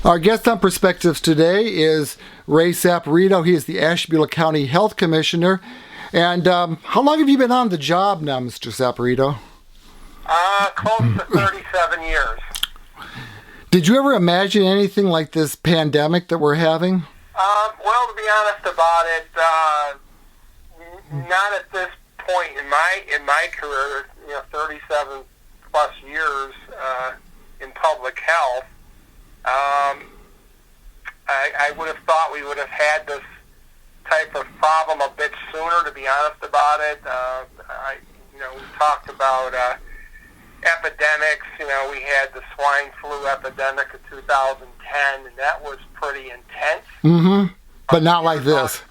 Our guest on Perspectives today is Ray Saporito. He is the Ashtabula County Health Commissioner. And how long have you been on the job now, Mr. Saporito? Close to 37 years. Did you ever imagine anything like this pandemic that we're having? Well, to be honest about it, not at this point in my career. 37 plus years in public health. I would have thought we would have had this type of problem a bit sooner, to be honest about it. We talked about epidemics. We had the swine flu epidemic in 2010, and that was pretty intense. Mm-hmm. But not like this.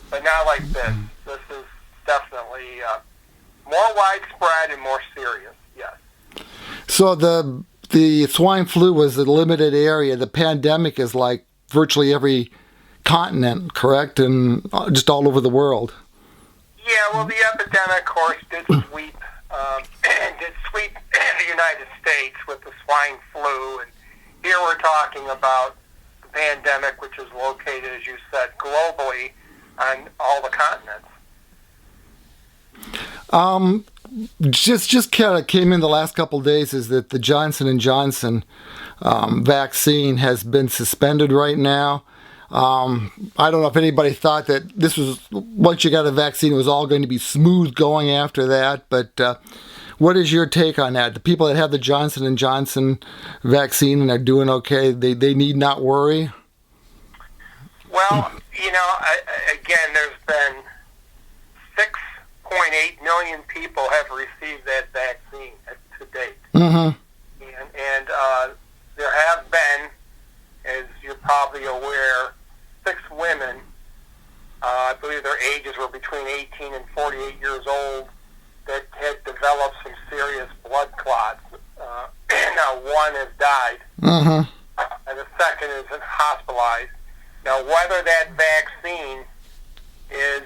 But not like this. This is definitely more widespread and more serious, yes. So the swine flu was a limited area. The pandemic is like virtually every continent, correct? And just all over the world. Yeah, well, the epidemic, of course, did sweep the United States with the swine flu. And here we're talking about the pandemic, which is located, as you said, globally on all the continents. Just kind of came in the last couple of days is that the Johnson & Johnson vaccine has been suspended right now. I don't know if anybody thought that this was, once you got a vaccine, it was all going to be smooth going after that. But what is your take on that? The people that have the Johnson & Johnson vaccine and are doing okay, they need not worry? Well, again, there's been 6.8 million people have received that vaccine to date. Mm-hmm. And there have been, as you're probably aware, 6 women, I believe their ages were between 18 and 48 years old, that had developed some serious blood clots. Now, one has died, mm-hmm. And the second is hospitalized. Now, whether that vaccine is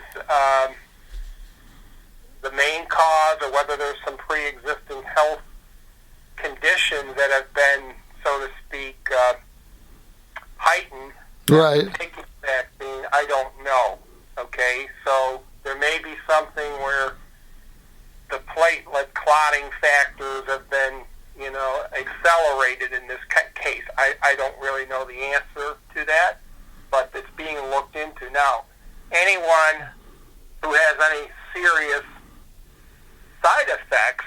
the main cause or whether there's some pre-existing health conditions that have been, so to speak, heightened, right, taking the vaccine, I don't know. Okay, so there may be something where the platelet clotting factors have been, accelerated in this case. I don't really know the answer to that, but it's being looked into. Now, anyone who has any serious side effects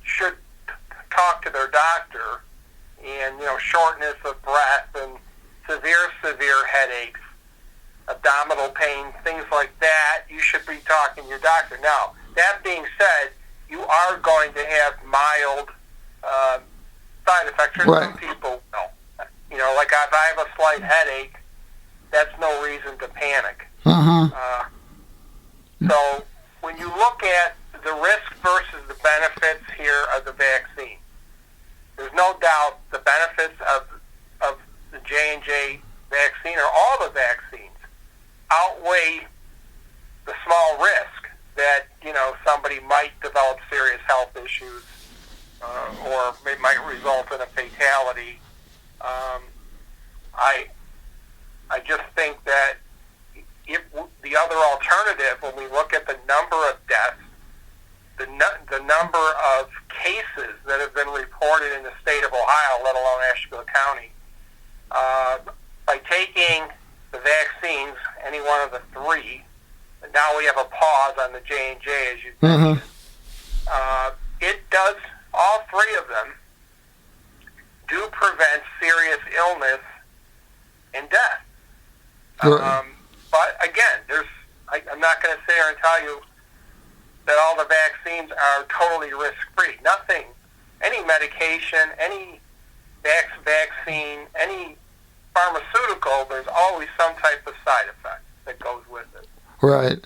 should talk to their doctor. And, shortness of breath and severe headaches, abdominal pain, things like that, you should be talking to your doctor. Now, that being said, you are going to have mild side effects. Right. Some people will. Like if I have a slight headache, that's no reason to panic. Mm-hmm. So when you look at the risk versus the benefits here of the vaccine, there's no doubt the benefits of the J&J vaccine or all the vaccines outweigh the small risk that, somebody might develop serious health issues or it might result in a fatality. I just think that the other alternative, when we look at the number of deaths, the number of cases that have been reported in the state of Ohio, let alone Ashtabula County, by taking the vaccines, any one of the 3, and now we have a pause on the J&J, as you mentioned, it does, all 3 of them do prevent serious illness and death. But again, I'm not going to sit here and tell you that all the vaccines are totally risk-free. Nothing, any medication, any vaccine, any pharmaceutical, there's always some type of side effect that goes with it. Right.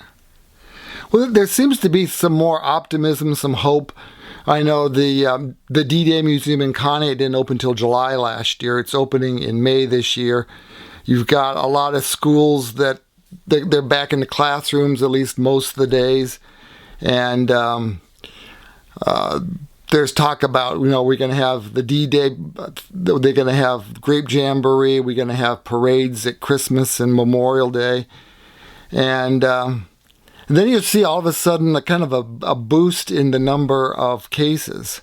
Well, there seems to be some more optimism, some hope. I know the D-Day Museum in Conneaut didn't open until July last year. It's opening in May this year. You've got a lot of schools that they're back in the classrooms at least most of the days. And there's talk about, we're going to have the D-Day, they're going to have Grape Jamboree, we're going to have parades at Christmas and Memorial Day. And then you see all of a sudden a kind of a boost in the number of cases.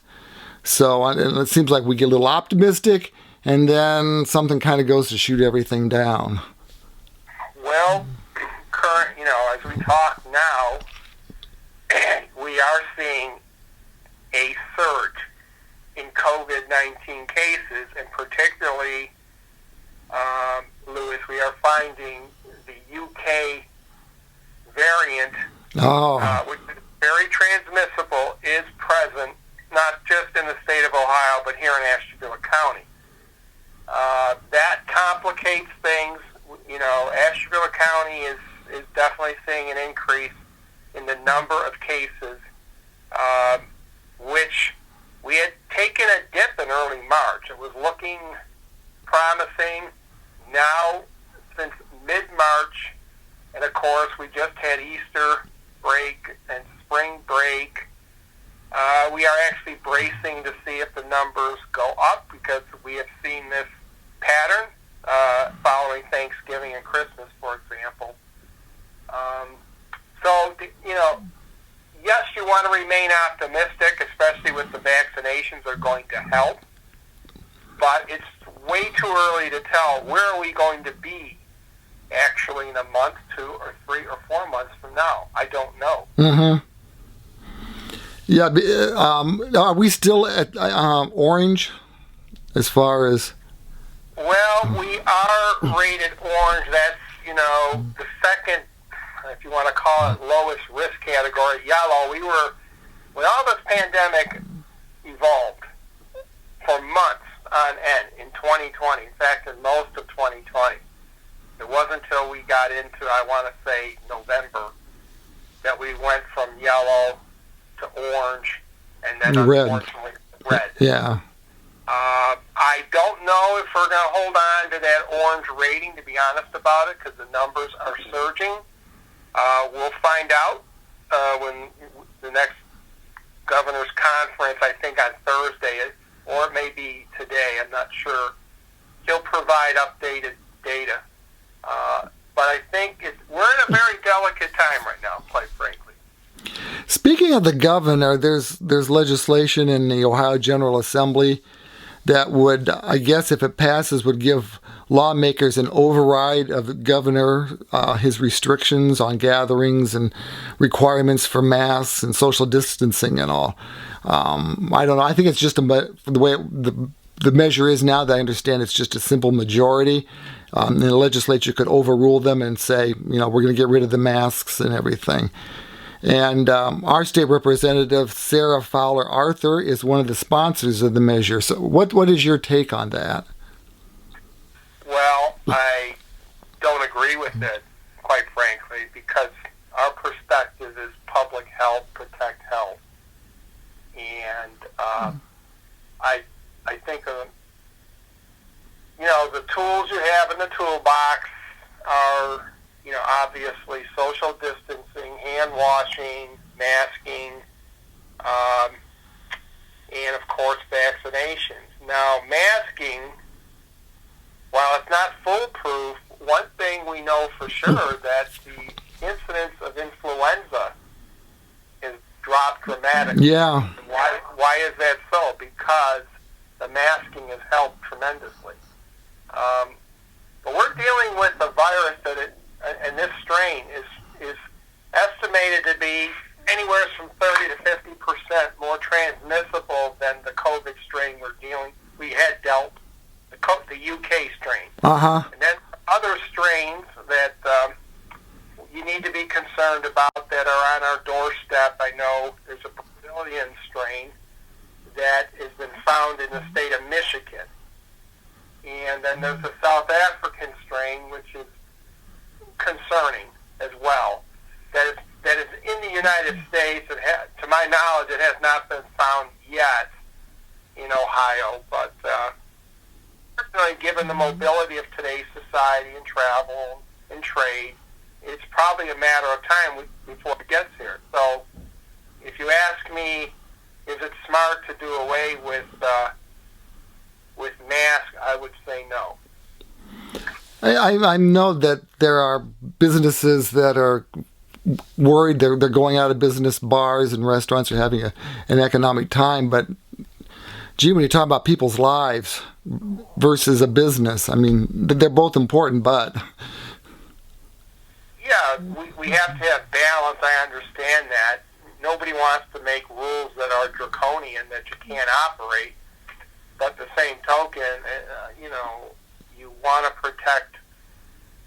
So it seems like we get a little optimistic, and then something kind of goes to shoot everything down. Well, as we talk now, we are seeing a surge in COVID-19 cases, and particularly, Louis, we are finding the UK variant, which is very transmissible, is present, not just in the state of Ohio, but here in Ashtabula County. That complicates things. Ashtabula County is definitely seeing an increase in the number of cases, which we had taken a dip in early March. It was looking promising. Now, since mid-March, and of course, we just had Easter break and spring break, we are actually bracing to see if the numbers go up, because we have seen this pattern following Thanksgiving and Christmas, for example. Yes, you want to remain optimistic, especially with the vaccinations are going to help. But it's way too early to tell where are we going to be actually in a month, 2 or 3 or 4 months from now. I don't know. Mm-hmm. Yeah, are we still at orange as far as... Well, we are rated orange. That's, the second, if you want to call it, lowest risk category. Yellow, when all this pandemic evolved for months on end in 2020, in fact, in most of 2020, it wasn't until we got into, I want to say, November, that we went from yellow to orange, and then unfortunately red. Yeah. I don't know if we're going to hold on to that orange rating, to be honest about it, because the numbers are surging. We'll find out when the next governor's conference, I think on Thursday, or it may be today, I'm not sure. He'll provide updated data. But I think we're in a very delicate time right now, quite frankly. Speaking of the governor, there's legislation in the Ohio General Assembly that would, I guess if it passes, would give lawmakers an override of the governor, his restrictions on gatherings and requirements for masks and social distancing and all. I don't know. I think it's just the way the measure is now, that I understand it's just a simple majority. And the legislature could overrule them and say, we're going to get rid of the masks and everything. And our state representative, Sarah Fowler Arthur, is one of the sponsors of the measure. So what is your take on that? Well, I don't agree with it, quite frankly, because our perspective is public health, protect health. And I think, the tools you have in the toolbox are, obviously social distancing, hand washing, masking, and of course vaccinations. Now, masking, while it's not foolproof, one thing we know for sure that the incidence of influenza has dropped dramatically. Yeah. And why is that so? Because the masking has helped tremendously. But we're dealing with a virus and this strain is estimated to be anywhere from 30 to 50% more transmissible than the COVID strain we had dealt, the UK strain. Uh-huh. And then other strains that you need to be concerned about that are on our doorstep. I know there's a Brazilian strain that has been found in the state of Michigan. And then there's the South African strain, which is concerning as well. That is in the United States. To my knowledge, it has not been found yet in Ohio. But certainly, given the mobility of today's society and travel and trade, it's probably a matter of time before it gets here. So if you ask me, Is it smart to do away with masks? I would say no. I know that there are businesses that are worried they're going out of business. Bars and restaurants are having an economic time, but gee, when you talk about people's lives versus a business, I mean, they're both important, but yeah, we have to have balance. I understand that. Nobody wants to make rules that are draconian that you can't operate, but the same token, you want to protect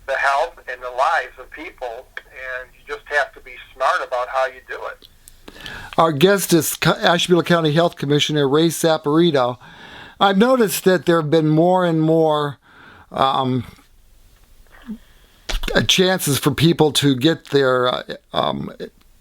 the health and the lives of people, and you just have to be smart about how you do it. Our guest is Ashtabula County Health Commissioner Ray Saporito. I've noticed that there have been more and more chances for people to get their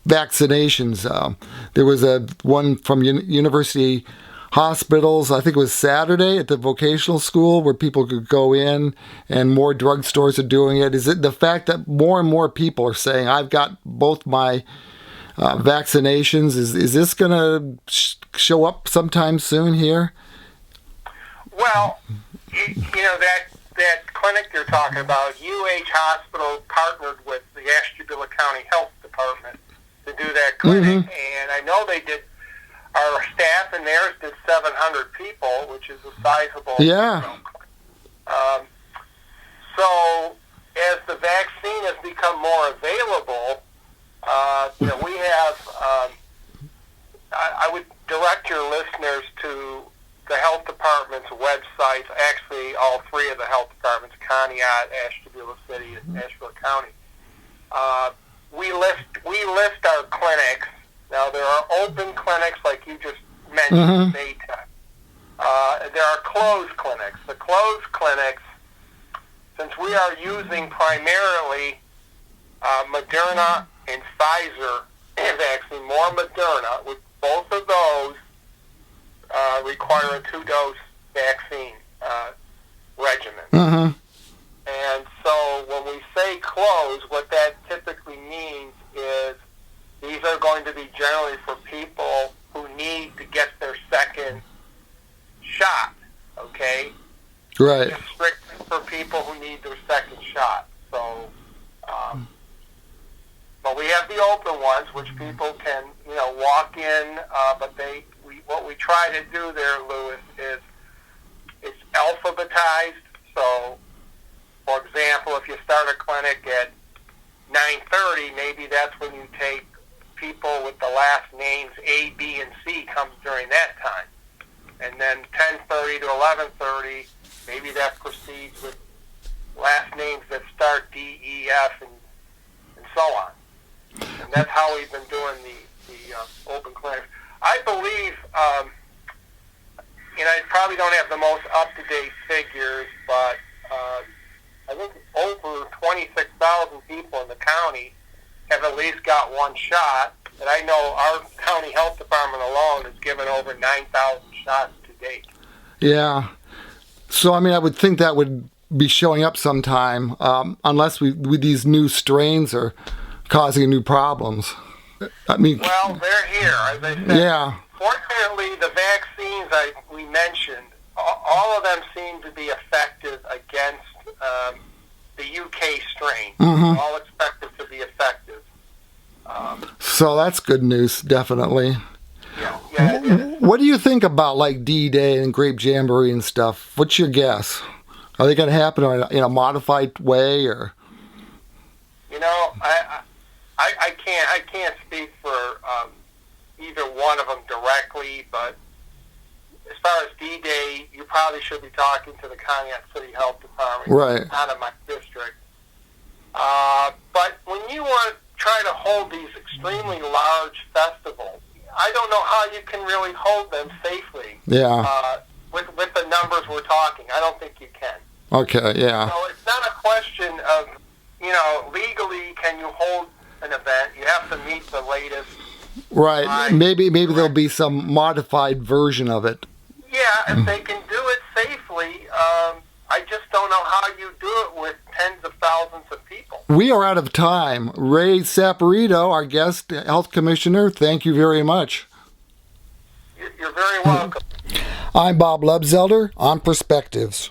vaccinations. There was one from University Hospitals, I think it was Saturday at the vocational school, where people could go in, and more drugstores are doing it. Is it the fact that more and more people are saying, I've got both my vaccinations? Is this going to show up sometime soon here? Well, that clinic you're talking about, UH Hospital partnered with the Ashtabula County Health Department to do that clinic, and I know they did. Our staff and theirs did 700 people, which is a sizable. Yeah. So as the vaccine has become more available, we have. I would direct your listeners to the health department's websites. Actually, all three of the health departments: Conneaut, Ashtabula City, and Ashtabula County. We list our clinics. Now, there are open clinics, like you just mentioned, Maytag. There are closed clinics. The closed clinics, since we are using primarily Moderna and Pfizer vaccine, more Moderna, with both of those require a 2-dose vaccine regimen. And so when we say closed, what that typically means is these are going to be generally for people who need to get their second shot, okay? Right. It's strictly for people who need their second shot. So, but we have the open ones, which people can, walk in, but what we try to do there, Louis, is it's alphabetized. So, for example, if you start a clinic at 9:30, maybe that's when you take people with the last names A, B, and C comes during that time. And then 10:30 to 11:30, maybe that proceeds with last names that start D, E, F, and so on. And that's how we've been doing the open clinics. I believe, I probably don't have the most up-to-date figures, but I think over 26,000 people in the county have at least got one shot. And I know our county health department alone has given over 9,000 shots to date. Yeah. So, I would think that would be showing up sometime, unless these new strains are causing new problems. Well, they're here, as I said. Yeah. Fortunately, the vaccines we mentioned, all of them seem to be effective against the UK strain. All expected to be effective. So that's good news, definitely. Yeah, it is. What do you think about like D-Day and Grape Jamboree and stuff? What's your guess? Are they going to happen in a modified way, or? I can't speak for either one of them directly, but as far as D-Day, you probably should be talking to the Conneaut City Health Department. Right. It's not in my district. But when you want to try to hold these extremely large festivals, I don't know how you can really hold them safely. Yeah. With the numbers we're talking, I don't think you can. Okay, yeah. So it's not a question of, legally can you hold an event. You have to meet the latest. Right. Maybe there'll be some modified version of it. Yeah, if they can do it safely, I just don't know how you do it with tens of thousands of people. We are out of time. Ray Saporito, our guest, Health Commissioner, thank you very much. You're very welcome. I'm Bob Lebzelder on Perspectives.